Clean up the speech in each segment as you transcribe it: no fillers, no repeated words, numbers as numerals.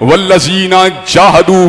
والذین جاہدوا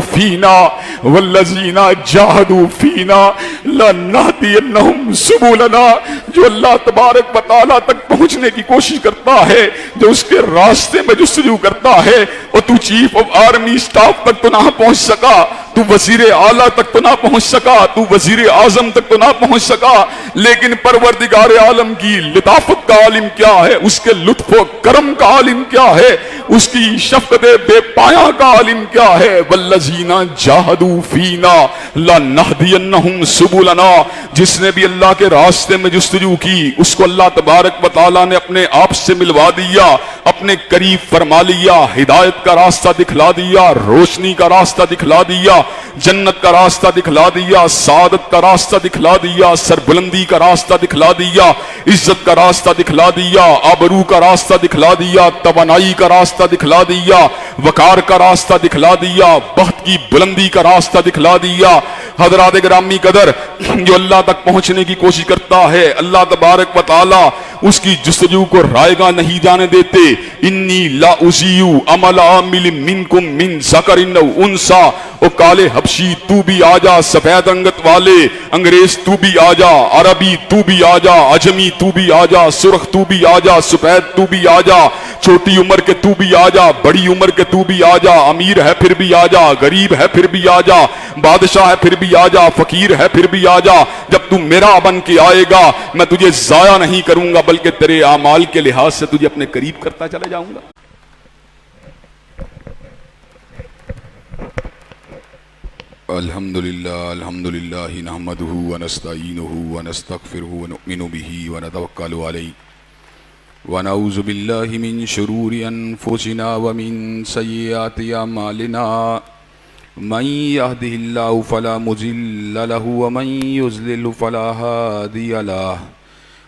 فینا لنہدینہم سبلنا، جو اللہ تبارک و تعالیٰ تک پہنچنے کی کوشش کرتا ہے، جو اس کے راستے میں جستجو کرتا ہے، اور تو چیف آف آرمی اسٹاف تک تو نہ پہنچ سکا، تو وزیر اعلیٰ تک تو نہ پہنچ سکا، تو وزیر اعظم تک تو نہ پہنچ سکا، لیکن پروردگار عالم کی لطافت کا عالم کیا ہے، اس کے لطف و کرم کا عالم کیا ہے، اس کی شفقت بے پایاں کا عالم کیا ہے۔ والذین جاہدوا فینا لنہدینہم سبلنا، جس نے بھی اللہ کے راستے میں جستجو کی، اس کو اللہ تبارک و تعالیٰ نے اپنے آپ سے ملوا دیا، اپنے قریب فرما لیا، ہدایت کا راستہ دکھلا دیا، روشنی کا راستہ دکھلا دیا، جنت کا راستہ دکھلا دیا، سعادت کا راستہ دکھلا دیا، سربلندی کا راستہ دکھلا دیا، عزت کا راستہ دکھلا دیا، آبرو کا راستہ دکھلا دیا، توانائی کا راستہ دکھلا دیا، وقار کا راستہ دکھلا دیا، بخت کی بلندی کا راستہ دکھلا دیا۔ حضرات گرامی قدر، جو اللہ تک پہنچنے کی کوشش کرتا ہے، اللہ تبارک و تعالی اس کی جستجو کو رائے گاہ نہیں جانے دیتے۔ انی لا اضیع عمل عامل منکم من ذکر او انثی، او کالے حبشی تو بھی آجا، سفید رنگت والے انگریز تو بھی آجا، عربی تو بھی آجا، عجمی تو بھی آجا، سرخ تو بھی آجا، سفید تو بھی آجا، چھوٹی عمر کے تو بھی آجا، بڑی عمر کے تو بھی آجا، امیر ہے پھر بھی آجا، غریب ہے پھر بھی آجا، بادشاہ ہے پھر بھی آجا، فقیر ہے پھر بھی آجا۔ جب تو میرا بن کے آئے گا، میں تجھے ضائع نہیں کروں گا، بلکہ تیرے اعمال کے لحاظ سے تجھے اپنے قریب کرتا چلا جاؤں گا۔ الحمدللہ نحمده ونستعینه ونستغفره ونؤمن به ونتوکل علیہ ونعوذ باللہ من شرور انفسنا ومن سیئات اعمالنا، من يهده الله فلا مضل له ومن يضلل فلا هادي له،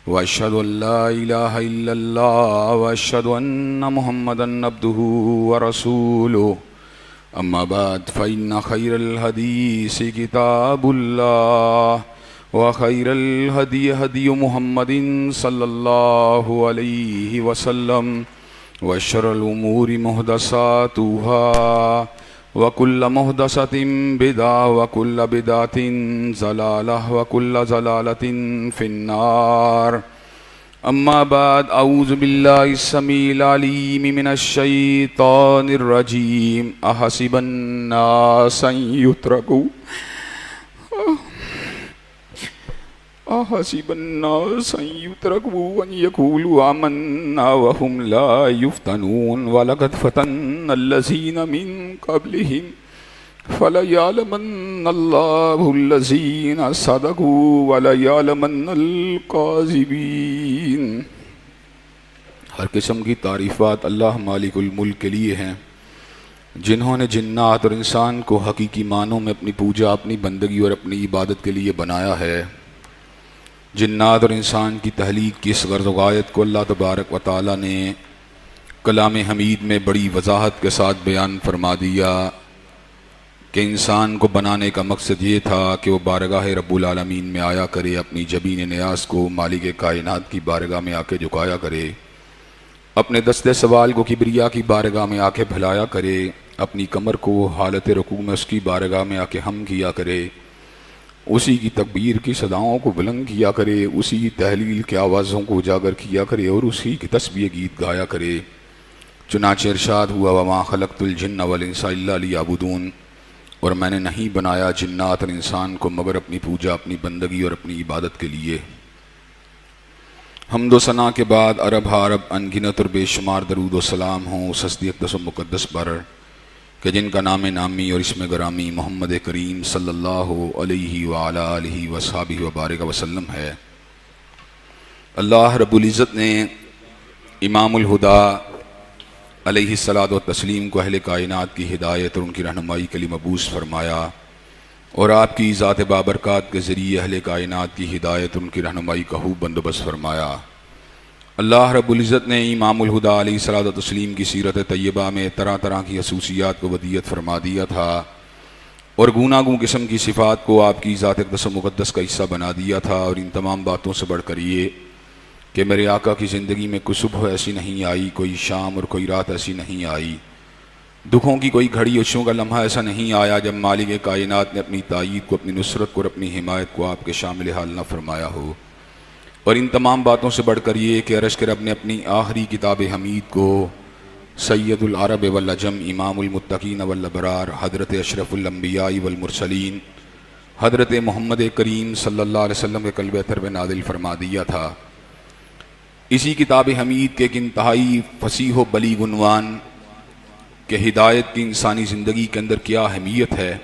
واشهد ان لا اله الا الله واشهد ان محمدا عبده ورسوله، اما بعد فإن خير الحديث كتاب الله، وخير الهدي هدي محمد صلى الله عليه وسلم، وشر الأمور محدثاتها، وكل محدثة بدعة، وكل بدعة ضلالة، وكل ضلالة في النار۔ اما بعد، اعوذ باللہ السمیع العلیم من الشیطان الرجیم۔ احسب الناس ان یترکوا ان یقولوا آمنا وهم لا یفتنون، وَلَقَدْ فَتَنَّا الَّذِينَ مِن قَبْلِهِمْ فَلَيَعْلَمَنَّ اللَّهُ الَّذِينَ صَدَقُوا وَلَيَعْلَمَنَّ الْكَاذِبِينَ۔ ہر قسم کی تعریفات اللہ مالک الملک کے لیے ہیں، جنہوں نے جنات اور انسان کو حقیقی معنوں میں اپنی پوجا، اپنی بندگی اور اپنی عبادت کے لیے بنایا ہے۔ جنات اور انسان کی تخلیق کی اس غرض و غایت کو اللہ تبارک و تعالی نے کلام حمید میں بڑی وضاحت کے ساتھ بیان فرما دیا کہ انسان کو بنانے کا مقصد یہ تھا کہ وہ بارگاہ رب العالمین میں آیا کرے، اپنی جبین نیاز کو مالک کائنات کی بارگاہ میں آ کے جھکایا کرے، اپنے دست سوال کو کبریا کی بارگاہ میں آ کے بھلایا کرے، اپنی کمر کو حالت رکوع میں اس کی بارگاہ میں آ کے ہم کیا کرے، اسی کی تکبیر کی صداؤں کو بلند کیا کرے، اسی کی تحلیل کے آوازوں کو اجاگر کیا کرے، اور اسی کی تسبیح گیت گایا کرے۔ چنانچہ ارشاد ہوا، وما خلقت الجن والانس الا لیعبدون، اور میں نے نہیں بنایا جنات اور انسان کو مگر اپنی پوجا، اپنی بندگی اور اپنی عبادت کے لیے۔ حمد و ثنا کے بعد عرب حارب انگنت اور بے شمار درود و سلام ہوں اس ہستی اقدس و مقدس پر کہ جن کا نام نامی اور اسم گرامی محمد کریم صلی اللہ علیہ وعلی آلہ وصحبہ وبارک وسلم ہے۔ اللہ رب العزت نے امام الہدیٰ علیہ الصلاۃ والتسلیم کو اہل کائنات کی ہدایت اور ان کی رہنمائی کے لیے مبعوث فرمایا، اور آپ کی ذات بابرکات کے ذریعے اہل کائنات کی ہدایت اور ان کی رہنمائی کا خوب بندوبست فرمایا۔ اللہ رب العزت نے امام الہدیٰ علیہ الصلاۃ والتسلیم کی سیرت طیبہ میں طرح طرح کی خصوصیات کو ودیت فرما دیا تھا، اور گوناگوں قسم کی صفات کو آپ کی ذات اقدس و مقدس کا حصہ بنا دیا تھا، اور ان تمام باتوں سے بڑھ کر یہ کہ میرے آقا کی زندگی میں کوئی صبح ایسی نہیں آئی، کوئی شام اور کوئی رات ایسی نہیں آئی دکھوں کی کوئی گھڑی عشوں کا لمحہ ایسا نہیں آیا جب مالک کائنات نے اپنی تائید کو، اپنی نصرت کو اور اپنی حمایت کو آپ کے شامل حال نہ فرمایا ہو۔ اور ان تمام باتوں سے بڑھ کر یہ کہ عرش کے رب نے اپنی آخری کتاب حمید کو سید العرب والعجم، امام المتقین والابرار، حضرت اشرف الانبیاء والمرسلین، حضرت محمد کریم صلی اللہ علیہ وسلم کے قلب اطہر پہ نازل فرما دیا تھا۔ اسی کتاب حمید کے ایک انتہائی فصیح و بلیغ عنوان کہ ہدایت کی انسانی زندگی کے اندر کیا اہمیت ہے،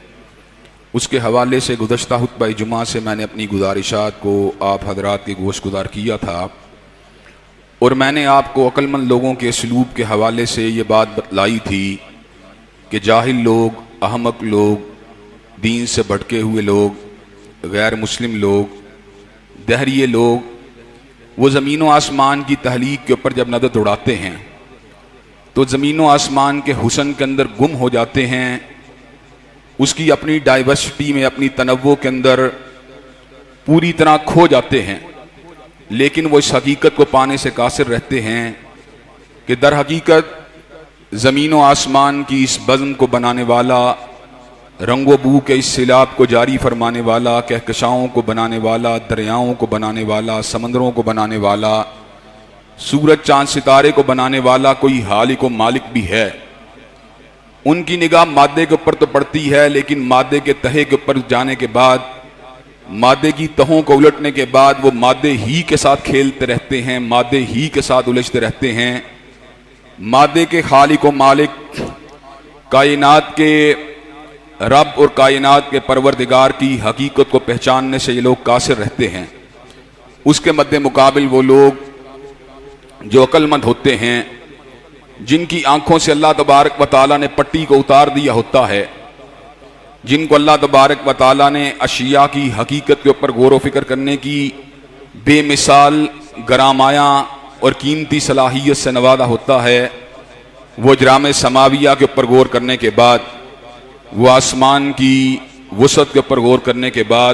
اس کے حوالے سے گزشتہ خطبہ جمعہ سے میں نے اپنی گزارشات کو آپ حضرات کے گوش گزار کیا تھا، اور میں نے آپ کو عقل مند لوگوں کے اسلوب کے حوالے سے یہ بات بتلائی تھی کہ جاہل لوگ، احمق لوگ، دین سے بھٹکے ہوئے لوگ، غیر مسلم لوگ، دہریے لوگ، وہ زمین و آسمان کی تخلیق کے اوپر جب نظر دوڑاتے ہیں تو زمین و آسمان کے حسن کے اندر گم ہو جاتے ہیں، اس کی اپنی ڈائیورسٹی میں، اپنی تنوع کے اندر پوری طرح کھو جاتے ہیں، لیکن وہ اس حقیقت کو پانے سے قاصر رہتے ہیں کہ در حقیقت زمین و آسمان کی اس بزم کو بنانے والا، رنگ و بو کے اس سیلاب کو جاری فرمانے والا، کہکشاؤں کو بنانے والا، دریاؤں کو بنانے والا، سمندروں کو بنانے والا، سورج چاند ستارے کو بنانے والا کوئی خالق و مالک بھی ہے۔ ان کی نگاہ مادے کے اوپر تو پڑتی ہے، لیکن مادے کے تہے کے اوپر جانے کے بعد، مادے کی تہوں کو الٹنے کے بعد وہ مادے ہی کے ساتھ کھیلتے رہتے ہیں، مادے ہی کے ساتھ الجھتے رہتے ہیں۔ مادے کے خالق و مالک، کائنات کے رب اور کائنات کے پروردگار کی حقیقت کو پہچاننے سے یہ لوگ قاصر رہتے ہیں۔ اس کے مد مقابل وہ لوگ جو عقل مند ہوتے ہیں، جن کی آنکھوں سے اللہ تبارک و تعالیٰ نے پٹی کو اتار دیا ہوتا ہے، جن کو اللہ تبارک و تعالیٰ نے اشیاء کی حقیقت کے اوپر غور و فکر کرنے کی بے مثال گرامایاں اور قیمتی صلاحیت سے نوازا ہوتا ہے، وہ اجرام سماویہ کے اوپر غور کرنے کے بعد، وہ آسمان کی وسعت کے اوپر غور کرنے کے بعد،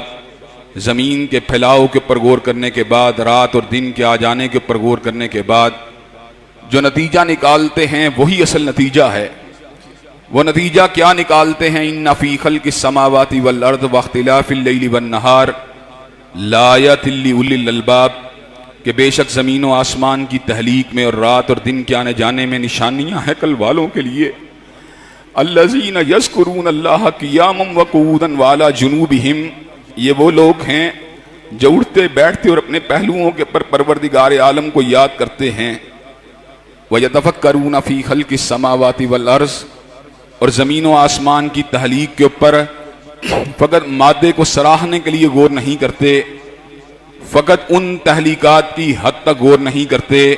زمین کے پھیلاؤ کے اوپر غور کرنے کے بعد، رات اور دن کے آ جانے کے اوپر غور کرنے کے بعد جو نتیجہ نکالتے ہیں وہی اصل نتیجہ ہے۔ وہ نتیجہ کیا نکالتے ہیں؟ ان فی خلق السماوات والارض واختلاف اللیل والنہار لآیات لأولی الالباب، کہ بے شک زمین و آسمان کی تخلیق میں اور رات اور دن کے آنے جانے میں نشانیاں ہیں عقل والوں کے لیے۔ الذین یذکرون اللہ قیاما وقعودا وعلی جنوبہم، یہ وہ لوگ ہیں جو اٹھتے بیٹھتے اور اپنے پہلوؤں کے پر پروردگار عالم کو یاد کرتے ہیں۔ وَيَتَفَكَّرُونَ فِي خَلْقِ السَّمَاوَاتِ وَالْأَرْضِ، اور زمین و آسمان کی تخلیق کے اوپر فقط مادے کو سراہنے کے لیے غور نہیں کرتے، فقط ان تخلیقات کی حد تک غور نہیں کرتے،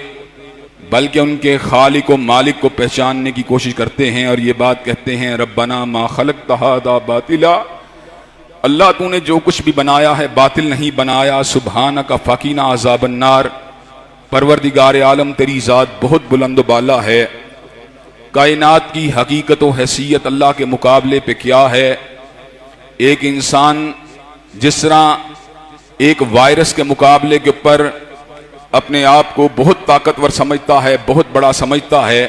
بلکہ ان کے خالق و مالک کو پہچاننے کی کوشش کرتے ہیں، اور یہ بات کہتے ہیں ربنا ما خلقت ھذا باطلا، اللہ تو نے جو کچھ بھی بنایا ہے باطل نہیں بنایا، سبحانک فقنا عذاب النار، پروردگار عالم تیری ذات بہت بلند و بالا ہے، کائنات کی حقیقت و حیثیت اللہ کے مقابلے پہ کیا ہے؟ ایک انسان جس طرح ایک وائرس کے مقابلے کے اوپر اپنے آپ کو بہت طاقتور سمجھتا ہے، بہت بڑا سمجھتا ہے،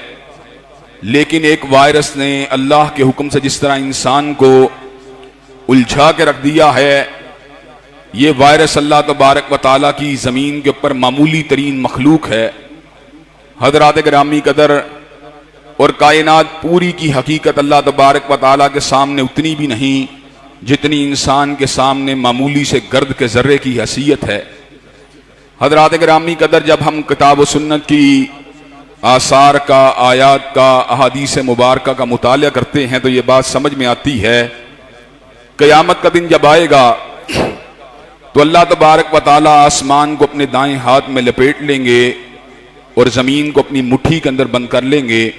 لیکن ایک وائرس نے اللہ کے حکم سے جس طرح انسان کو الجھا کے رکھ دیا ہے، یہ وائرس اللہ تبارک و تعالیٰ کی زمین کے اوپر معمولی ترین مخلوق ہے۔ حضرات گرامی قدر، اور کائنات پوری کی حقیقت اللہ تبارک و تعالیٰ کے سامنے اتنی بھی نہیں جتنی انسان کے سامنے معمولی سے گرد کے ذرے کی حیثیت ہے۔ حضرات گرامی قدر، جب ہم کتاب و سنت کی آثار کا، آیات کا، احادیث مبارکہ کا مطالعہ کرتے ہیں تو یہ بات سمجھ میں آتی ہے، قیامت کا دن جب آئے گا تو اللہ تبارک و تعالیٰ آسمان کو اپنے دائیں ہاتھ میں لپیٹ لیں گے اور زمین کو اپنی مٹھی کے اندر بند کر لیں گے۔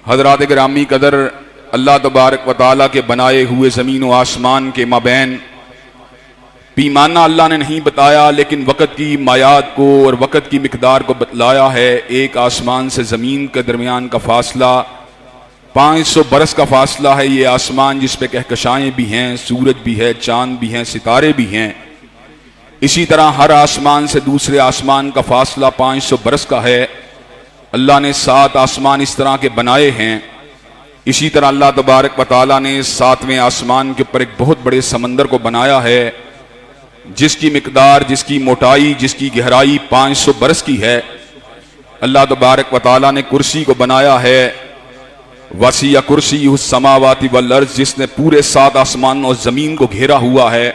حضرات گرامی قدر، اللہ تبارک و تعالیٰ کے بنائے ہوئے زمین و آسمان کے مابین پیمانہ اللہ نے نہیں بتایا، لیکن وقت کی مایات کو اور وقت کی مقدار کو بتلایا ہے۔ ایک آسمان سے زمین کے درمیان کا فاصلہ 500 برس کا فاصلہ ہے۔ یہ آسمان جس پہ کہکشائیں بھی ہیں، سورج بھی ہے، چاند بھی ہیں، ستارے بھی ہیں، اسی طرح ہر آسمان سے دوسرے آسمان کا فاصلہ 500 برس کا ہے۔ اللہ نے 7 آسمان اس طرح کے بنائے ہیں اسی طرح اللہ تبارک و تعالیٰ نے 7ویں آسمان کے اوپر ایک بہت بڑے سمندر کو بنایا ہے، جس کی مقدار، جس کی موٹائی، جس کی گہرائی 500 برس کی ہے۔ اللہ تبارک و تعالیٰ نے کرسی کو بنایا ہے، وسیع کرسی السماوات والارض، جس نے پورے 7 آسمان اور زمین کو گھیرا ہوا ہے،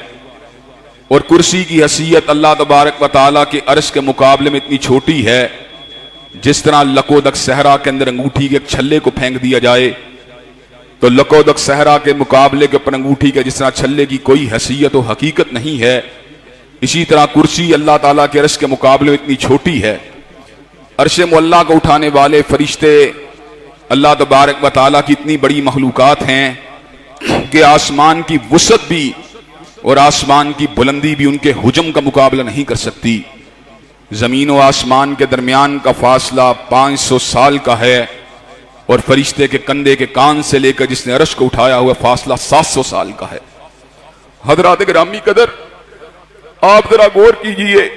اور کرسی کی حیثیت اللہ تبارک و تعالیٰ کے عرش کے مقابلے میں اتنی چھوٹی ہے، جس طرح لکودک صحرا کے اندر انگوٹھی کے ایک چھلے کو پھینک دیا جائے تو لکودک صحرا کے مقابلے کے اوپر انگوٹھی کے جس طرح چھلے کی کوئی حیثیت و حقیقت نہیں ہے، اسی طرح کرسی اللہ تعالیٰ کے عرش کے مقابلے میں اتنی چھوٹی ہے۔ عرش معلیٰ کو اٹھانے والے فرشتے اللہ تبارک و تعالیٰ کی اتنی بڑی مخلوقات ہیں کہ آسمان کی وسعت بھی اور آسمان کی بلندی بھی ان کے حجم کا مقابلہ نہیں کر سکتی۔ زمین و آسمان کے درمیان کا فاصلہ 500 سال کا ہے، اور فرشتے کے کندھے کے کان سے لے کر جس نے عرش کو اٹھایا ہوا فاصلہ 700 سال کا ہے۔ حضرات گرامی قدر، آپ ذرا غور کیجئے،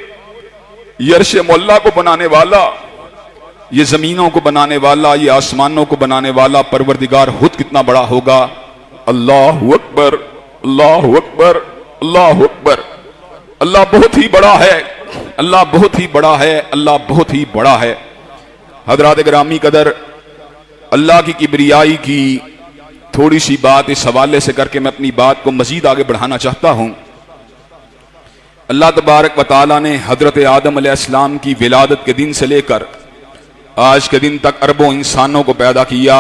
یہ عرش معلیٰ کو بنانے والا، یہ زمینوں کو بنانے والا، یہ آسمانوں کو بنانے والا پروردگار خود کتنا بڑا ہوگا۔ اللہ اکبر، اللہ اکبر، اللہ اکبر۔ اللہ بہت ہی بڑا ہے، اللہ بہت ہی بڑا ہے، اللہ بہت ہی بڑا ہے۔ حضرات گرامی قدر، اللہ کی کبریائی کی تھوڑی سی بات اس حوالے سے کر کے میں اپنی بات کو مزید آگے بڑھانا چاہتا ہوں۔ اللہ تبارک و تعالیٰ نے حضرت آدم علیہ السلام کی ولادت کے دن سے لے کر آج کے دن تک اربوں انسانوں کو پیدا کیا۔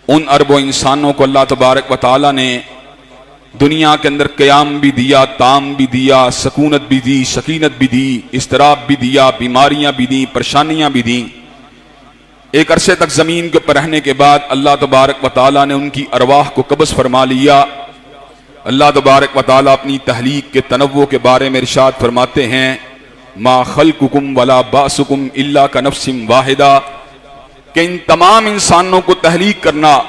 ان اربوں انسانوں کو اللہ تبارک و تعالیٰ نے دنیا کے اندر قیام بھی دیا، تام بھی دیا، سکونت بھی دی، سکینت بھی دی، اضطراب بھی دیا، بیماریاں بھی دیں، پریشانیاں بھی دیں۔ ایک عرصے تک زمین کے اوپر رہنے کے بعد اللہ تبارک و تعالیٰ نے ان کی ارواح کو قبض فرما لیا۔ اللہ تبارک و تعالیٰ اپنی تخلیق کے تنوع کے بارے میں ارشاد فرماتے ہیں، ما خلقکم ولا بعثکم الا کنفس واحدہ، کہ ان تمام انسانوں کو تخلیق کرنا،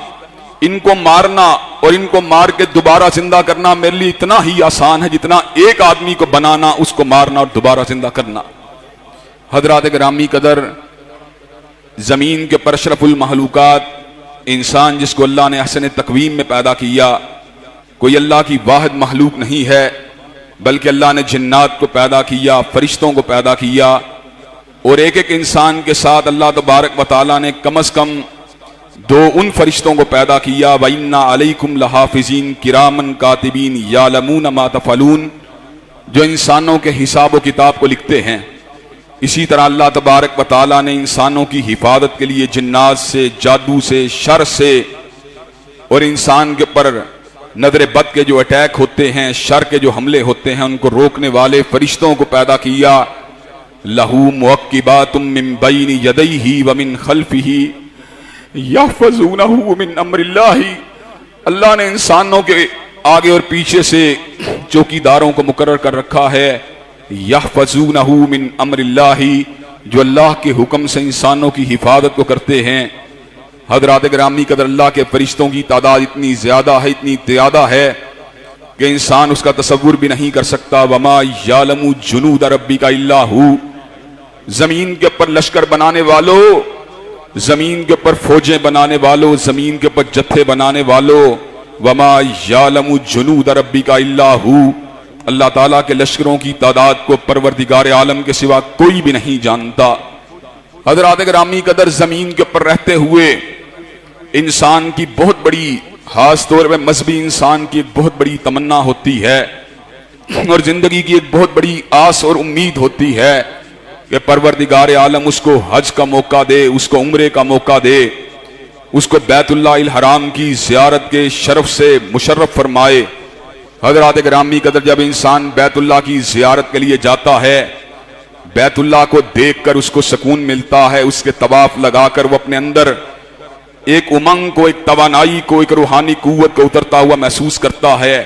ان کو مارنا اور ان کو مار کے دوبارہ زندہ کرنا میرے لیے اتنا ہی آسان ہے جتنا ایک آدمی کو بنانا، اس کو مارنا اور دوبارہ زندہ کرنا۔ حضرات گرامی قدر، زمین کے پر اشرف المخلوقات انسان، جس کو اللہ نے احسن تقویم میں پیدا کیا، کوئی اللہ کی واحد مخلوق نہیں ہے، بلکہ اللہ نے جنات کو پیدا کیا، فرشتوں کو پیدا کیا، اور ایک ایک انسان کے ساتھ اللہ تبارک و تعالیٰ نے کم از کم 2 ان فرشتوں کو پیدا کیا، وَإِنَّا عَلَيْكُمْ لَحَافِظِينَ كِرَامًا كَاتِبِينَ يَعْلَمُونَ مَا تَفْعَلُونَ، جو انسانوں کے حساب و کتاب کو لکھتے ہیں۔ اسی طرح اللہ تبارک و تعالیٰ نے انسانوں کی حفاظت کے لیے جنات سے، جادو سے، شر سے، اور انسان کے پر نظر بد کے جو اٹیک ہوتے ہیں، شر کے جو حملے ہوتے ہیں، ان کو روکنے والے فرشتوں کو پیدا کیا۔ لَهُ مُعَقِّبَاتٌ مِّن بَيْنِ يَدَيْهِ وَمِن خَلْفِهِ يَحْفَظُونَهُ مِنْ أَمْرِ اللَّهِ، اللہ نے انسانوں کے آگے اور پیچھے سے چوکیداروں کو مقرر کر رکھا ہے، يَحْفَظُونَهُ مِنْ أَمْرِ اللَّهِ، جو اللہ کے حکم سے انسانوں کی حفاظت کو کرتے ہیں۔ حضرات گرامی قدر، اللہ کے فرشتوں کی تعداد اتنی زیادہ ہے، اتنی زیادہ ہے کہ انسان اس کا تصور بھی نہیں کر سکتا۔ وَمَا يَعْلَمُ جُنُودَ رَبِّكَ إِلَّا هُوَ، زمین کے اوپر لشکر بنانے والوں، زمین کے اوپر فوجیں بنانے والوں، زمین کے اوپر جتھے بنانے والوں، وَمَا يَعْلَمُ جُنُودَ رَبِّكَ إِلَّا هُوَ، اللہ تعالیٰ کے لشکروں کی تعداد کو پروردگار عالم کے سوا کوئی بھی نہیں جانتا۔ حضرات گرامی قدر، زمین کے اوپر رہتے ہوئے انسان کی بہت بڑی، خاص طور پہ مذہبی انسان کی ایک بہت بڑی تمنا ہوتی ہے، اور زندگی کی ایک بہت بڑی آس اور امید ہوتی ہے کہ پروردگار عالم اس کو حج کا موقع دے، اس کو عمرے کا موقع دے، اس کو بیت اللہ الحرام کی زیارت کے شرف سے مشرف فرمائے۔ حضرات گرامی قدر، جب انسان بیت اللہ کی زیارت کے لیے جاتا ہے، بیت اللہ کو دیکھ کر اس کو سکون ملتا ہے، اس کے طواف لگا کر وہ اپنے اندر ایک امنگ کو، ایک توانائی کو، ایک روحانی قوت کو اترتا ہوا محسوس کرتا ہے،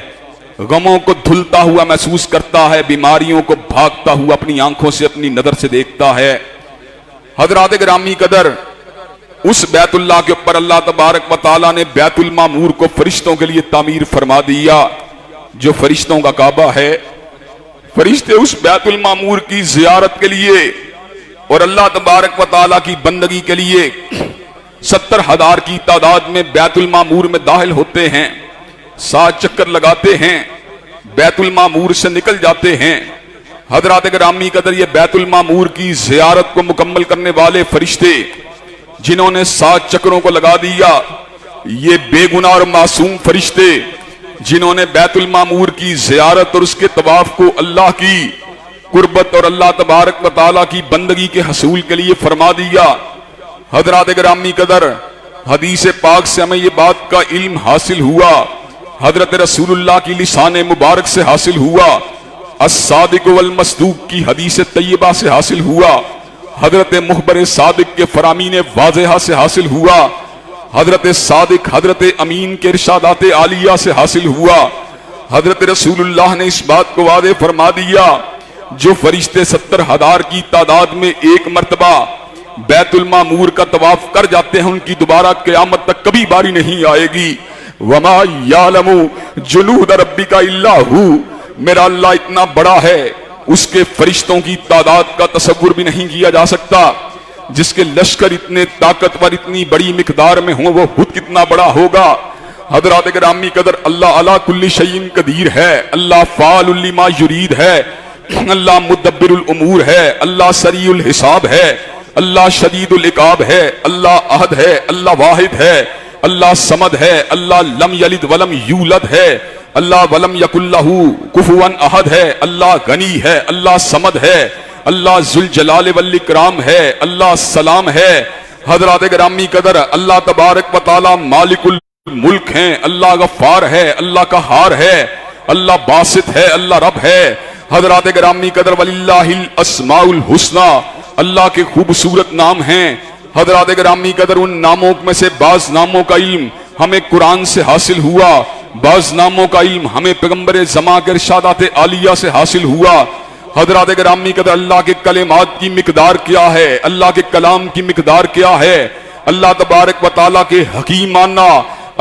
غموں کو دھلتا ہوا محسوس کرتا ہے، بیماریوں کو بھاگتا ہوا اپنی آنکھوں سے، اپنی نظر سے دیکھتا ہے۔ حضرات گرامی قدر، اس بیت اللہ کے اوپر اللہ تبارک و تعالیٰ نے بیت المعمور کو فرشتوں کے لیے تعمیر فرما دیا، جو فرشتوں کا کعبہ ہے۔ فرشتے اس بیت المعمور کی زیارت کے لیے اور اللہ تبارک و تعالیٰ کی بندگی کے لیے 70,000 کی تعداد میں بیت المعمور میں داخل ہوتے ہیں، 7 چکر لگاتے ہیں، بیت المعمور سے نکل جاتے ہیں۔ حضرات گرامی قدر، یہ بیت المعمور کی زیارت کو مکمل کرنے والے فرشتے جنہوں نے 7 چکروں کو لگا دیا، یہ بے گناہ اور معصوم فرشتے جنہوں نے بیت المعمور کی زیارت اور اس کے طواف کو اللہ کی قربت اور اللہ تبارک و تعالیٰ کی بندگی کے حصول کے لیے فرما دیا۔ حضرات گرامی قدر، حدیث پاک سے ہمیں یہ بات کا علم حاصل ہوا، حضرت رسول اللہ کی لسان مبارک سے حاصل ہوا، الصادق والمصدوق کی حدیث طیبہ سے حاصل ہوا، حضرت مخبر صادق کے فرامین واضحہ سے حاصل ہوا، حضرت صادق حضرت امین کے ارشادات عالیہ سے حاصل ہوا۔ حضرت رسول اللہ نے اس بات کو واضح فرما دیا، جو فرشتے 70,000 کی تعداد میں ایک مرتبہ بیت المعمور کا طواف کر جاتے ہیں، ان کی دوبارہ قیامت تک کبھی باری نہیں آئے گی۔ وما یعلم جنود ربک الا ہو، میرا اللہ اتنا بڑا ہے، اس کے فرشتوں کی تعداد کا تصور بھی نہیں کیا جا سکتا۔ جس کے لشکر اتنے طاقتور اتنی بڑی مقدار میں ہوں، وہ خود کتنا بڑا ہوگا۔ حضرات گرامی قدر، اللہ علی کل شیء قدیر ہے، اللہ فعال لما یرید ہے، اللہ مدبر الامور ہے، اللہ سریع الحساب ہے، اللہ شدید العقاب ہے، اللہ احد ہے، اللہ واحد ہے، اللہ صمد ہے، اللہ لم یلد ولم یولد ہے، اللہ ولم یکن لہ کفوا احد ہے، اللہ غنی ہے، اللہ صمد ہے، اللہ ذوالجلال والاکرام ہے، اللہ سلام ہے۔ حضرات گرامی قدر، اللہ تبارک و تعالی مالک الملک ہیں، اللہ غفار ہے، اللہ قہار ہے، اللہ باسط ہے، اللہ رب ہے۔ حضرات گرامی قدر، وللہ الاسماء الحسنی، اللہ کے خوبصورت نام ہیں۔ حضرات گرامی قدر، ان ناموں میں سے بعض ناموں کا علم ہمیں قرآن سے حاصل ہوا، بعض ناموں کا علم ہمیں پیغمبر زمان کے ارشادات عالیہ سے حاصل ہوا۔ حضرات گرامی قدر، اللہ کے کلمات کی مقدار کیا ہے، اللہ کے کلام کی مقدار کیا ہے، اللہ تبارک و تعالیٰ کے حکیمانہ،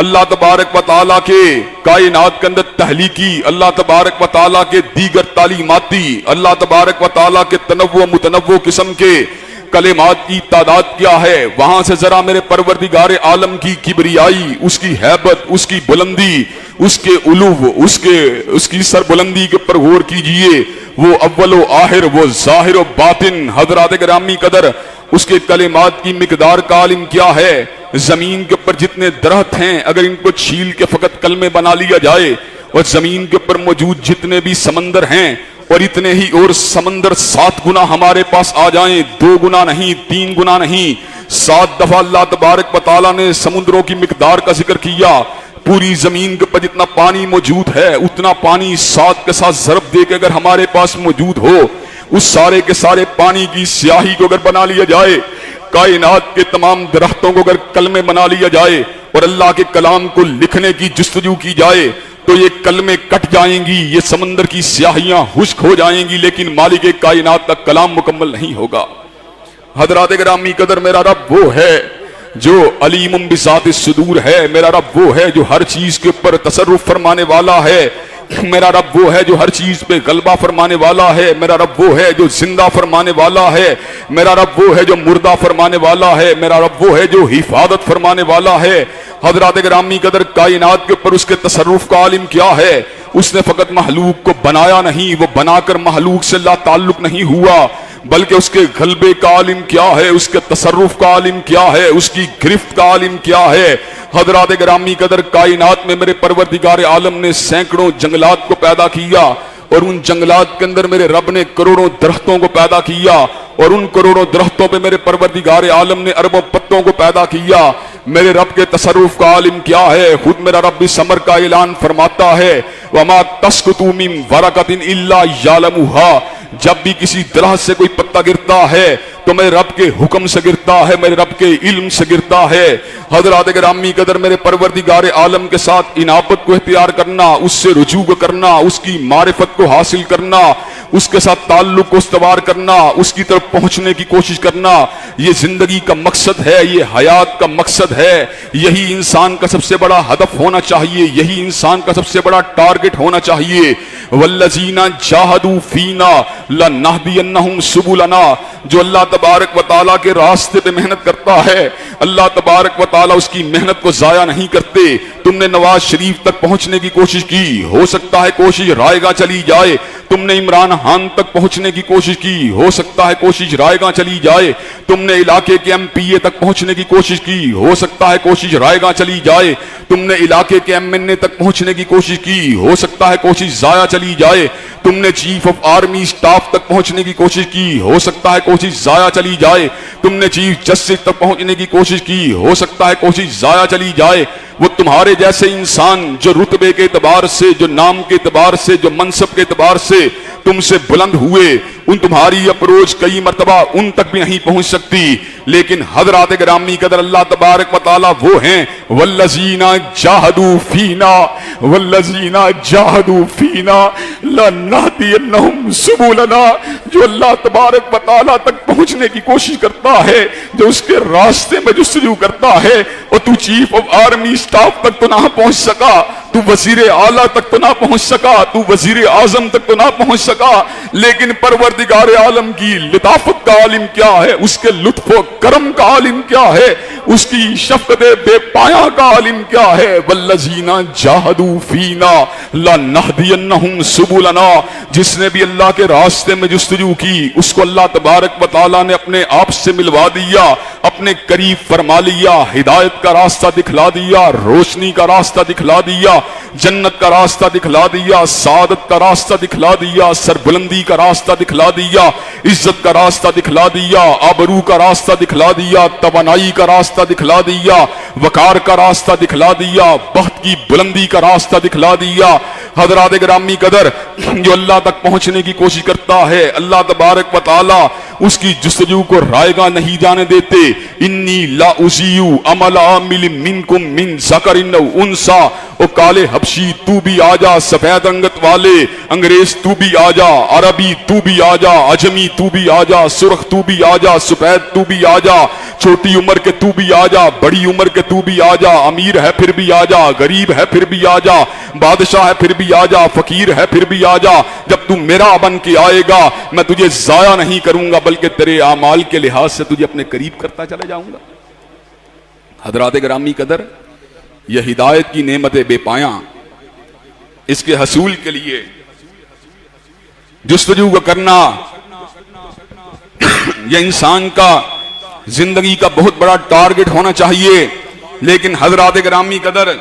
اللہ تبارک و تعالیٰ کے کائنات کے اندر تحلیقی، اللہ تبارک و تعالیٰ کے دیگر تعلیماتی، اللہ تبارک و تعالیٰ کے تنوع متنوع قسم کے کلمات کی تعداد کیا ہے، وہاں سے ذرا میرے پروردگار عالم کی کبریائی، اس کی ہیبت، اس کی بلندی، اس کے علو، اس کی سر بلندی کے پر غور کیجئے۔ وہ اول و آخر، وہ ظاہر و باطن، حضرات گرامی قدر، اس کے کلمات کی مقدار کا عالم کیا ہے۔ زمین کے اوپر جتنے درخت ہیں، اگر ان کو چھیل کے فقط کلمے بنا لیا جائے، اور زمین کے اوپر موجود جتنے بھی سمندر ہیں، اور اتنے ہی اور سمندر 7 گنا ہمارے پاس آ جائیں، 2 گنا نہیں، 3 گنا نہیں، 7 دفعہ اللہ تبارک و تعالیٰ نے سمندروں کی مقدار کا ذکر کیا۔ پوری زمین کے اوپر جتنا پانی موجود ہے، اتنا پانی 7 کے ساتھ ضرب دے کے اگر ہمارے پاس موجود ہو، اس سارے کے سارے پانی کی سیاہی کو اگر بنا لیا جائے، کائنات کے تمام درختوں کو اگر کلمے بنا لیا جائے، اور اللہ کے کلام کو لکھنے کی جستجو کی جائے، تو یہ کلمے کٹ جائیں گی، یہ سمندر کی سیاہیاں خشک ہو جائیں گی، لیکن مالک کائنات کا کلام مکمل نہیں ہوگا۔ حضرات گرامی قدر، میرا رب وہ ہے جو علیم بذات الصدور ہے، میرا رب وہ ہے جو ہر چیز کے اوپر تصرف فرمانے والا ہے، میرا رب وہ ہے جو ہر چیز پہ غلبہ فرمانے والا ہے، میرا رب وہ ہے جو زندہ فرمانے والا ہے، میرا رب وہ ہے جو مردہ فرمانے والا ہے، میرا رب وہ ہے جو حفاظت فرمانے والا ہے۔ حضرات گرامی قدر، کائنات کے اوپر اس کے تصرف کا عالم کیا ہے۔ اس نے فقط مخلوق کو بنایا نہیں، وہ بنا کر مخلوق سے لا تعلق نہیں ہوا، بلکہ اس کے غلبے کا عالم کیا ہے، اس کے تصرف کا عالم کیا ہے، اس کی گرفت کا عالم کیا ہے۔ حضرات گرامی قدر، کائنات میں میرے پروردگار عالم نے سینکڑوں جنگلات کو پیدا کیا، اور ان جنگلات کے اندر میرے رب نے کروڑوں درختوں کو پیدا کیا، اور ان کروڑوں درختوں پہ میرے پروردگار عالم نے اربوں پتوں کو پیدا کیا۔ میرے رب کے تصرف کا عالم کیا ہے، خود میرا رب اس امر کا اعلان فرماتا ہے، وَمَا تَسْقُطُ مِن وَرَقَةٍ إِلَّا يَعْلَمُهَا، جب بھی کسی درخت سے کوئی پتا گرتا ہے تو میرے رب کے حکم سے گرتا ہے، میرے رب کے علم سے گرتا ہے۔ حضرات گرامی قدر، میرے پروردگار عالم کے ساتھ انابت کو اختیار کرنا، اس سے رجوع کرنا، اس کی معرفت کو حاصل کرنا، اس کے ساتھ تعلق کو استوار کرنا، اس کی طرف پہنچنے کی کوشش کرنا، یہ زندگی کا مقصد ہے، یہ حیات کا مقصد ہے، یہی انسان کا سب سے بڑا ہدف ہونا چاہیے، یہی انسان کا سب سے بڑا ٹارگٹ ہونا چاہیے۔ والذین جاہدوا فینا لنہدینہم سبلنا، جو اللہ تبارک و تعالیٰ کے راستے پہ محنت کرتا ہے اللہ تبارک و تعالیٰ اس کی محنت کو ضائع نہیں کرتے۔ تم نے نواز شریف تک پہنچنے کی کوشش کی، ہو سکتا ہے کوشش رائے گاں چلی جائے۔ تم نے عمران خان تک پہنچنے کی کوشش کی، ہو سکتا ہے کوشش رائے گاں چلی جائے۔ تم نے علاقے کے ایم پی اے تک پہنچنے کی کوشش کی، ہو سکتا ہے کوشش رائے گاں چلی جائے۔ تم نے علاقے کے ایم این اے تک پہنچنے کی کوشش کی، ہو سکتا ہے کوشش ضائع چلی جائے۔ تم نے چیف آف آرمی اسٹاف تک پہنچنے کی کوشش کی، ہو سکتا ہے کوشش ضائع چلی جائے۔ تم نے چیف جسٹس تک پہنچنے کی کوشش کی، ہو سکتا ہے کوشش ضائع چلی جائے۔ وہ تمہارے جیسے انسان جو رتبے کے اعتبار سے، جو نام کے اعتبار سے، جو منصب کے اعتبار سے تم سے بلند ہوئے، ان تمہاری اپروچ کئی مرتبہ ان تک بھی نہیں پہنچ سکتی، لیکن حضرات گرامی قدر اللہ تبارک و تعالیٰ وہ ہیں والذین جاہدوا فینا والذین جاہدوا فینا لنہدینہم سبلنا، جو اللہ تبارک و تعالیٰ تک پہنچنے کی کوشش کرتا ہے، جو اس کے راستے میں جستجو کرتا ہے۔ اور تو چیف آف آرمی اسٹاف تک تو نہ پہنچ سکا، تو وزیر اعلیٰ تک تو نہ پہنچ سکا، تو وزیر اعظم تک تو نہ پہنچ سکا، لیکن پروردگار عالم کی لطافت کا عالم کیا ہے، اس کے لطف و کرم کا عالم کیا ہے، اس کی شفقت بے پایاں کا عالم کیا ہے۔ والذین جاہدوا فینا لنہدینہم سبلنا، جس نے بھی اللہ کے راستے میں جستجو کی اس کو اللہ تبارک و تعالیٰ نے اپنے آپ سے ملوا دیا، اپنے قریب فرما لیا، ہدایت کا راستہ دکھلا دیا، روشنی کا راستہ دکھلا دیا، جنت کا راستہ دکھلا دیا، سعادت کا راستہ دکھلا دیا، سربلندی کا راستہ دکھلا دیا، عزت کا راستہ دکھلا دیا، آبرو کا راستہ دکھلا دیا، توانائی کا راستہ دکھلا دیا، وقار کا راستہ دکھلا دیا، بخت کی بلندی کا راستہ دکھلا دیا۔ حضرات گرامی قدر، جو اللہ تک پہنچنے کی کوشش کرتا ہے اللہ تبارک و تعالی اس کی جستجو کو رائے گاہ نہیں جانے دیتے۔ انی لا اضیع عمل عامل منکم من ذکر او انثی، او کالے حبشی تو بھی آجا، سفید رنگت والے انگریز تو بھی آجا، عربی تو بھی آجا، عجمی تو بھی آجا، سرخ تو بھی آجا، سفید تو بھی آجا، چھوٹی عمر کے تو بھی آجا، بڑی عمر کے تو بھی آجا، امیر ہے پھر بھی آجا، غریب ہے پھر بھی آجا، بادشاہ ہے پھر بھی آجا، فقیر ہے پھر بھی آجا۔ جب تو میرا بن کے آئے گا میں تجھے ضائع نہیں کروں گا، بلکہ تیرے اعمال کے لحاظ سے تجھے اپنے قریب کرتا چلا جاؤں گا۔ حضرات گرامی قدر، یہ ہدایت کی نعمت بے پایاں، اس کے حصول کے لیے جستجو کا کرنا یہ انسان کا زندگی کا بہت بڑا ٹارگٹ ہونا چاہیے۔ لیکن حضرات گرامی قدر،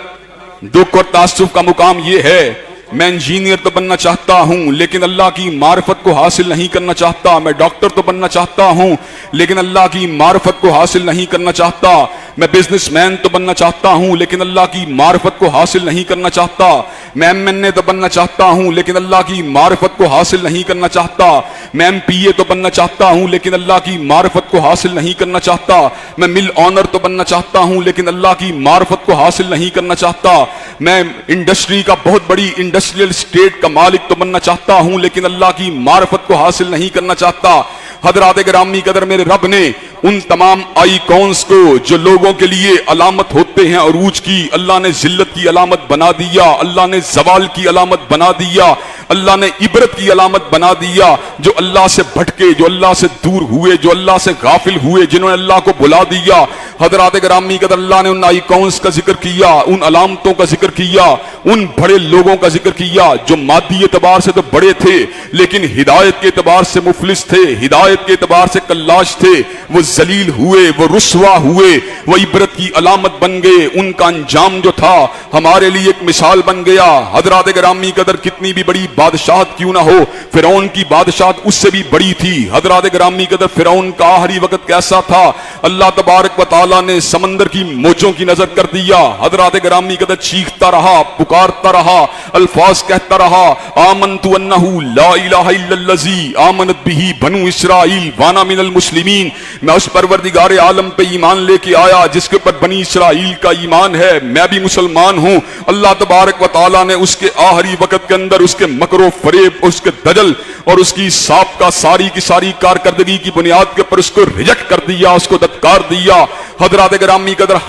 دکھ اور تاسف کا مقام یہ ہے، میں انجینئر تو بننا چاہتا ہوں لیکن اللہ کی معرفت کو حاصل نہیں کرنا چاہتا، میں ڈاکٹر تو بننا چاہتا ہوں لیکن اللہ کی معرفت کو حاصل نہیں کرنا چاہتا، میں بزنس مین تو بننا چاہتا ہوں لیکن اللہ کی معرفت کو حاصل نہیں کرنا چاہتا، میں ایم این اے تو بننا چاہتا ہوں لیکن اللہ کی معرفت کو حاصل نہیں کرنا چاہتا، میں ایم پی اے تو بننا چاہتا ہوں لیکن اللہ کی معرفت کو حاصل نہیں کرنا چاہتا، میں مل آنر تو بننا چاہتا ہوں لیکن اللہ کی معرفت کو حاصل نہیں کرنا چاہتا، میں انڈسٹری کا بہت بڑی انڈسٹریل اسٹیٹ کا مالک تو بننا چاہتا ہوں لیکن اللہ کی معرفت کو حاصل نہیں کرنا چاہتا۔ حضرات گرامی قدر، میرے رب نے ان تمام آئیکونز کو جو لوگوں کے لیے علامت ہوتے ہیں عروج کی، اللہ نے ذلت کی علامت بنا دیا، اللہ نے زوال کی علامت بنا دیا، اللہ نے عبرت کی علامت بنا دیا۔ جو اللہ سے بھٹکے، جو اللہ سے دور ہوئے، جو اللہ سے غافل ہوئے، جنہوں نے اللہ کو بلا دیا، حضرات گرامی قدر، اللہ نے ان آئیکونز کا ذکر کیا، ان علامتوں کا ذکر کیا، ان بڑے لوگوں کا ذکر کیا جو مادی اعتبار سے تو بڑے تھے لیکن ہدایت کے اعتبار سے مفلس تھے، ہدایت کے اعتبار سے کلاش تھے، وہ ذلیل ہوئے، وہ رسوا ہوئے، وہ عبرت کی علامت بن گئے۔ ان کا انجام جو تھا ہمارے لیے ایک مثال بن گیا۔ حضرات گرامی قدر، کتنی بھی بڑی بادشاہت کیوں نہ ہو، فرعون کی بادشاہت اس سے بھی بڑی تھی۔ حضرات گرامی قدر، فرعون کا آخری وقت کیسا تھا؟ اللہ تبارک و تعالیٰ نے سمندر کی موجوں کی نظر کر دیا۔ حضرات گرامی قدر، چیختا رہا، پکارتا رہا، الفاظ کہتا رہا، آمنت انہ لا الہ الا الذی آمنت بہ بنو اسرائیل وانا من المسلمین، میں اس پروردگار عالم پہ ایمان لے کے آیا جس کے اوپر بنی اسرائیل کا ایمان ہے، میں بھی مسلمان ہوں۔ اللہ تبارک و تعالیٰ نے اس کے آخری وقت کے اندر اس کے مکر و فریب، اس کے دجل اور اس کی سانپ کا ساری کی ساری کارکردگی کی بنیاد کے اوپر اس کو ریجیکٹ کر دیا، اس کو دھتکار دیا۔ حضرات گرامی قدر،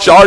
4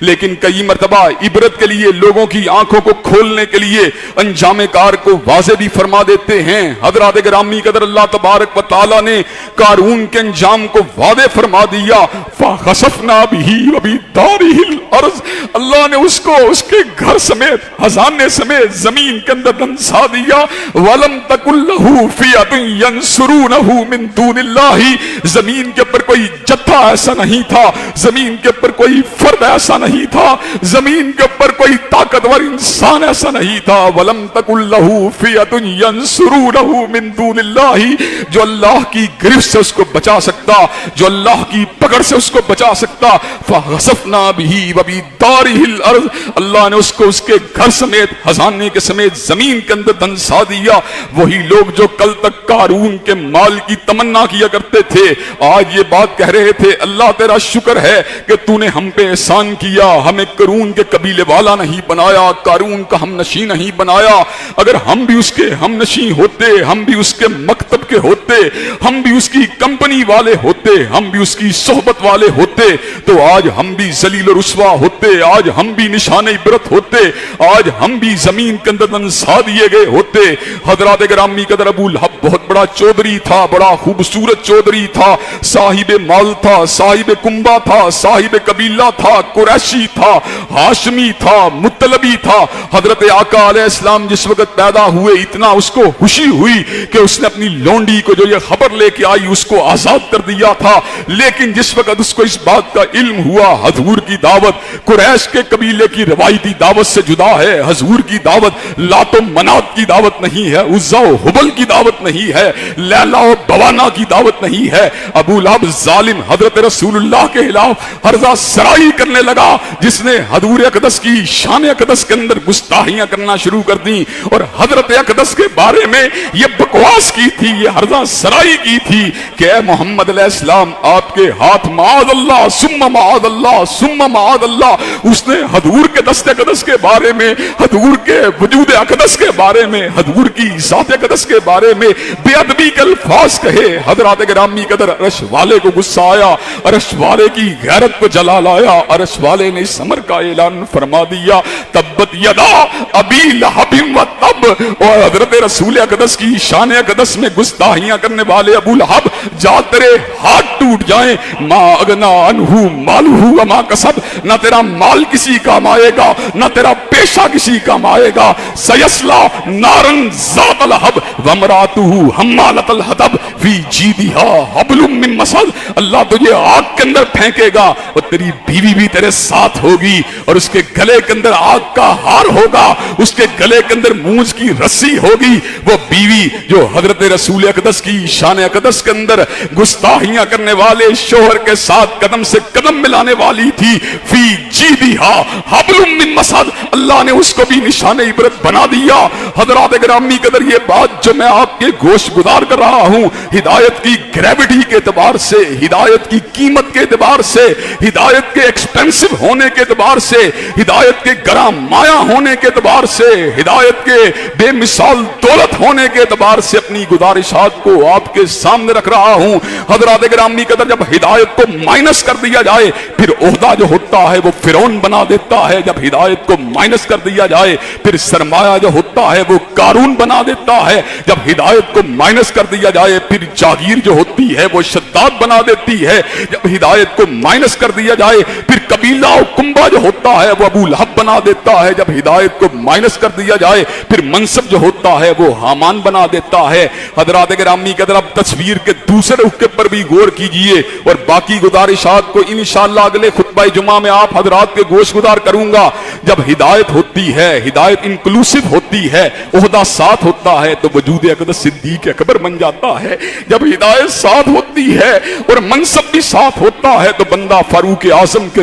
لیکن کئی مرتبہ عبرت کے لیے، لوگوں کی آنکھوں کو کھولنے کے لیے انجام کار کو واضح بھی فرما دیتے ہیں۔ حضرات گرامی قدر، اللہ تبارک و تعالی نے قارون کے انجام کو واضح فرما دیا، فَخَسَفْنَا بِهِ وَبِدَارِهِ الْأَرْضِ، اللہ نے اس کو اس کے گھر سمیت، خزانے سمیت زمین کے اندر دھنسا دیا۔ وَلَمْ تَكُنْ لَهُ فِئَةٌ يَنْصُرُونَهُ مِنْ دُونِ اللَّهِ، زمین کے اوپر کوئی جتھا ایسا نہیں تھا، زمین کے اوپر کوئی فرد ایسا نہیں تھا، زمین کے اوپر کوئی طاقتور انسان ایسا نہیں تھا۔ وَلَمْ تَكُنْ لَهُ فِئَةٌ يَنْصُرُونَهُ مِنْ دُونِ اللَّهِ، جو اللہ کی گرفت سے اس کو بچا سکتا، جو اللہ کی پکڑ سے اس کو بچا سکتا۔ فَخَسَفْنَا بِهِ وَبِدَارِهِ الْأَرْضِ، اللہ نے اس کو اس کے گھر سمیت، خزانے کے سمیت زمین کے اندر دھنسا دیا۔ وہی لوگ جو کل تک قارون کے مال کی تمنا کیا کرتے تھے، آج یہ بات کہہ رہے تھے، اللہ تیرا شکر ہے کہ تو نے ہم پہ احسان کیا، ہمیں قارون کے قبیلے والا نہیں بنایا، قارون کا ہم نشیں نہیں بنایا۔ اگر ہم بھی اس کے ہم نشیں ہوتے، ہم بھی اس کے مکتب کے ہوتے، ہم بھی اس کی کمپنی والے ہوتے، ہم بھی اس کی صحبت والے ہوتے، تو آج ہم بھی ذلیل و رسوا ہوتے، آج ہم بھی نشان عبرت ہوتے، آج ہم بھی زمین کے اندر دھنسا دیے گئے ہوتے۔ حضرات گرامی قدر، ابو لہب بہت بڑا چودھری تھا، بڑا خوبصورت چودھری تھا، صاحب مال تھا، صاحب کنبہ تھا، صاحب قبیلہ تھا، قریشی تھا، ہاشمی تھا، مطلبی تھا۔ حضرت آقا علیہ السلام جس وقت پیدا ہوئے، اتنا اس کو خوشی ہوئی کہ اس نے اپنی لونڈی کو جو یہ خبر لے کے آئی اس کو آزاد کر دیا تھا۔ لیکن جس وقت اس کو اس بات کا علم ہوا، حضور کی دعوت قریش کے قبیلے کی روایتی دعوت سے جدا ہے، حضور کی دعوت لات و منات کی دعوت نہیں ہے، عزا و حبل کی دعوت نہیں ہے، لیلا و بوانا کی دعوت نہیں ہے۔ ابو لہب ظالم حضرت رسول اللہ کے خلاف ہرزہ سرائی کرنے لگا، جس نے حضور اقدس کی شان اقدس کے اندر گستاخیاں کرنا شروع کر دی اور حضرت اقدس کے بارے میں یہ بکواس کی تھی، یہ ہرزہ سرائی کی تھی کہ اے محمد علیہ السلام، آپ کے ہاتھ معاذ اللہ ثم معاذ اللہ ثم معاذ اللہ۔ اس نے حضور کے دست اقدس کے بارے میں، حضور کے وجود اقدس کے بارے میں، حضور کی ذات اقدس کے بارے میں بے ادبی کے الفاظ کہے۔ حضرات گرامی قدر، عرش والے کو غصہ آیا، عرش والے کی غیرت کو جلال آیا، عرش والے نے اس امر کا اعلان فرما دیا، تبت یدا ابی لہب و تب۔ اور حضرت رسول اقدس کی شان اقدس میں گستاخیاں کرنے والے ابو لہب، جا تیرے ہاتھ ٹوٹ جائیں۔ ما اغنا عنہ مالہ وما کسب، نہ تیرا مال کسی کام آئے گا، نہ تیرا پیشہ کسی کام آئے گا۔ سیسلا نارن ذات لہب وامرأتہ حمالۃ الحطب فی جیدہا حبل من مسد، اللہ تجھے آگ کے اندر پھینکے گا اور تیری بیوی بھی تیرے ساتھ ہوگی، اور اس کے گلے کے اندر آگ کا ہار ہوگا، اس کے گلے کے اندر مونج کی رسی ہوگی۔ وہ بیوی جو حضرت رسول اقدس کی شان اقدس کے اندر گستاخیاں کرنے والے شوہر کے ساتھ قدم سے قدم ملانے والی تھی، فی جیدہا حبل من مسد، اللہ نے اس کو بھی نشان عبرت بنا دیا۔ حضرات گرامی قدر، یہ بات جو میں آپ کے گوش گزار کر رہا ہوں، ہدایت کی گریوٹی کے اعتبار سے، ہدایت کی قیمت کے اعتبار سے، ہدایت کے ایکسپینسو ہونے کے اعتبار سے، ہدایت کے گرام مایا ہونے کے اعتبار سے، ہدایت کے بے مثال دولت ہونے کے اعتبار سے اپنی گزارشات کو آپ کے سامنے رکھ رہا ہوں۔ حضرات گرامی قدر، جب ہدایت کو مائنس کر دیا جائے پھر عہدہ جو ہوتا ہے وہ فرعون بنا دیتا ہے، جب ہدایت کو مائنس کر دیا جائے پھر سرمایہ جو ہوتا ہے وہ قارون بنا دیتا ہے، جب ہدایت کو مائنس کر دیا جائے پھر جاگیر جو ہوتی ہے وہ شداد بنا دیتی ہے، جب ہدایت کو مائنس کر دیا جائے پھر قبیلہ و کنبہ جو ہوتا ہے وہ ابو لہب بنا دیتا ہے، جب ہدایت کو مائنس کر دیا جائے پھر منصب جو ہوتا ہے وہ حامان بنا دیتا ہے۔ حضرات گرامی قدر، اب تصویر کے دوسرے رخ کے پر بھی غور کیجئے، اور باقی گزارشات کو انشاءاللہ اگلے خطبہ جمعہ میں آپ حضرات کے گوش گزار کروں گا۔ جب ہدایت ہوتی ہے، ہدایت انکلوسیو ہوتی ہے، عہدہ ساتھ ہوتا ہے تو وجود اقدس صدیق اکبر بن جاتا ہے۔ جب ہدایت ساتھ ہوتی ہے اور منصب بھی ساتھ ہوتا ہے تو بندہ فاروق اعظم کے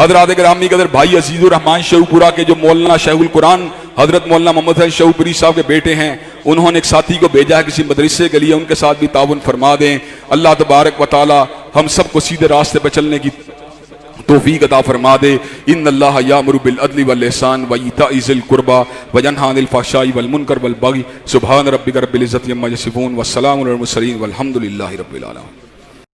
حضرات گرامی قدر بھائی عزیز الرحمان شیخوپورہ کے جو مولانا شیخ القرآن حضرت مولانا محمد حسین شیخوپوری صاحب کے بیٹے ہیں، انہوں نے ایک ساتھی کو بھیجا ہے کسی مدرسے کے لیے، ان کے ساتھ بھی تعاون فرما دیں۔ اللہ تبارک و تعالی ہم سب کو سیدھے راستے پہ چلنے کی توفیق عطا فرما دے۔ ان اللہ یامر بالعدل والاحسان وایتاء ذی القربى وینھی عن الفحشاء والمنکر والبغی سبحان ربک رب العزۃ عما یصفون والسلام علی المرسلین والحمد للہ رب العالمین۔